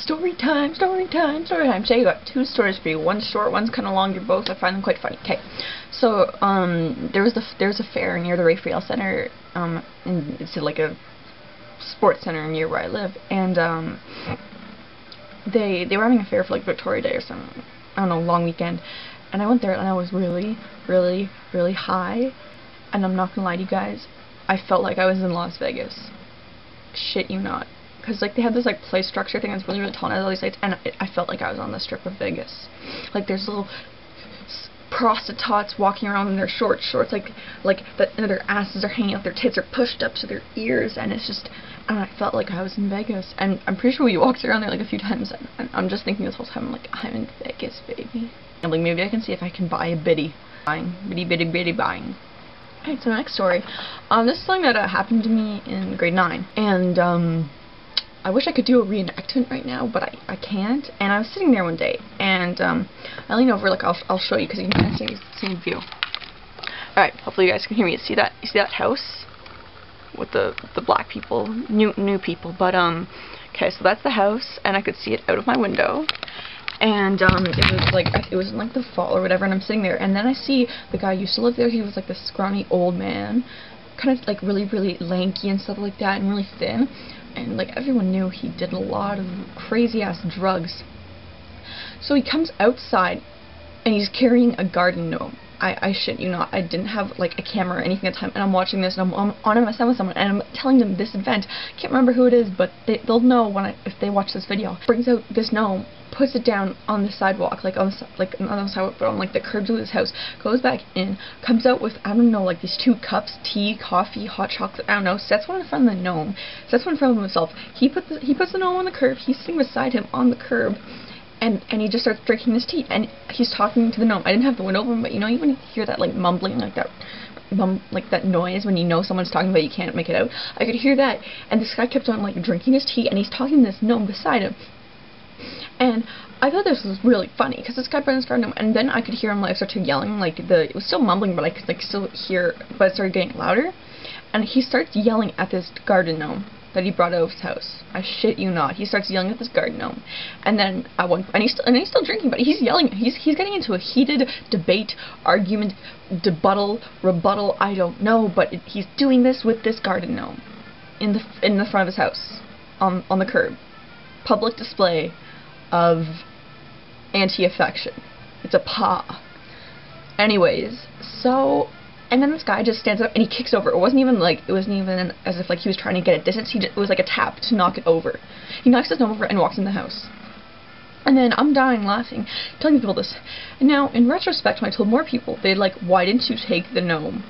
Story time, story time, story time. Today I got two stories for you. One's short, one's kind of longer. Both I find them quite funny. Okay, so there's a fair near the Raphael Center. And it's like a sports center near where I live, and they were having a fair for like Victoria Day or something. I don't know, long weekend. And I went there and I was really high. And I'm not gonna lie to you guys, I felt like I was in Las Vegas. Shit you not. Because like they had this like play structure thing that's really tall and had all these lights, and I felt like I was on the strip of Vegas. Like there's little prostitutes walking around in their shorts, like their asses are hanging out, their tits are pushed up to their ears, and it's just, and I felt like I was in Vegas. And I'm pretty sure we walked around there like a few times, and I'm just thinking this whole time, like, I'm in Vegas, baby. And like maybe I can see if I can buy a bitty buying. Alright, so next story. This is something that happened to me in grade 9, and I wish I could do a reenactment right now, but I can't. And I was sitting there one day, and I leaned over, like I'll show you because you can kind of see the same view. All right, hopefully you guys can hear me. You see that house with the black people, new people. But okay, so that's the house, and I could see it out of my window. And it was in like the fall or whatever, and I'm sitting there, and then I see the guy who used to live there. He was like this scrawny old man, kind of like really lanky and stuff like that, and really thin. And like everyone knew he did a lot of crazy ass drugs. So he comes outside and he's carrying a garden gnome. I shit you not, I didn't have like a camera or anything at the time, and I'm watching this, and I'm on MSN with someone, and I'm telling them this event. Can't remember who it is, but they'll know if they watch this video. Brings out this gnome, puts it down on the sidewalk, not on the sidewalk, but on like the curbs of his house, goes back in, comes out with, I don't know, like these 2 cups, tea, coffee, hot chocolate, I don't know, sets one in front of the gnome, sets one in front of himself. He puts the gnome on the curb, he's sitting beside him on the curb, and he just starts drinking his tea, and he's talking to the gnome. I didn't have the window open, but you know when you hear that like mumbling, like that noise when you know someone's talking but you can't make it out? I could hear that, and this guy kept on like drinking his tea, and he's talking to this gnome beside him. And I thought this was really funny, because this guy brought his garden gnome, and then I could hear him like start to yelling, it was still mumbling, but I could like still hear, but it started getting louder, and he starts yelling at this garden gnome that he brought out of his house. I shit you not. He starts yelling at this garden gnome, and then and he's still drinking, but he's yelling. He's getting into a heated debate, argument, rebuttal. I don't know, but he's doing this with this garden gnome in the front of his house, on the curb. Public display of anti-affection. It's a paw. Anyways, so. And then this guy just stands up and he kicks over. It wasn't even as if like he was trying to get a distance. It was like a tap to knock it over. He knocks his gnome over and walks in the house. And then I'm dying laughing, telling people this. And now, in retrospect, when I told more people, they'd like, why didn't you take the gnome?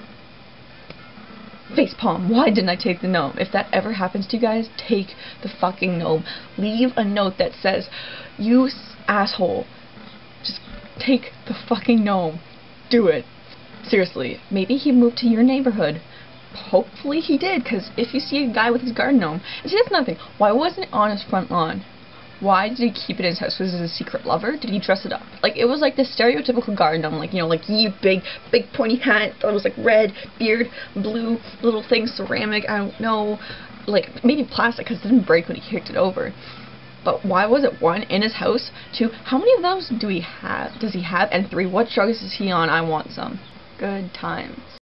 Facepalm, why didn't I take the gnome? If that ever happens to you guys, take the fucking gnome. Leave a note that says, you asshole, just take the fucking gnome. Do it. Seriously, maybe he moved to your neighborhood. Hopefully he did, because if you see a guy with his garden gnome, and see, that's another thing. Why wasn't it on his front lawn? Why did he keep it in his house? Was it a secret lover? Did he dress it up? Like, it was like the stereotypical garden gnome, like, you know, like big pointy hat, that was like red, beard, blue, little thing, ceramic, I don't know, like, maybe plastic, because it didn't break when he kicked it over. But why was it 1, in his house? 2, how many of those does he have? And 3, what drugs is he on? I want some. Good times.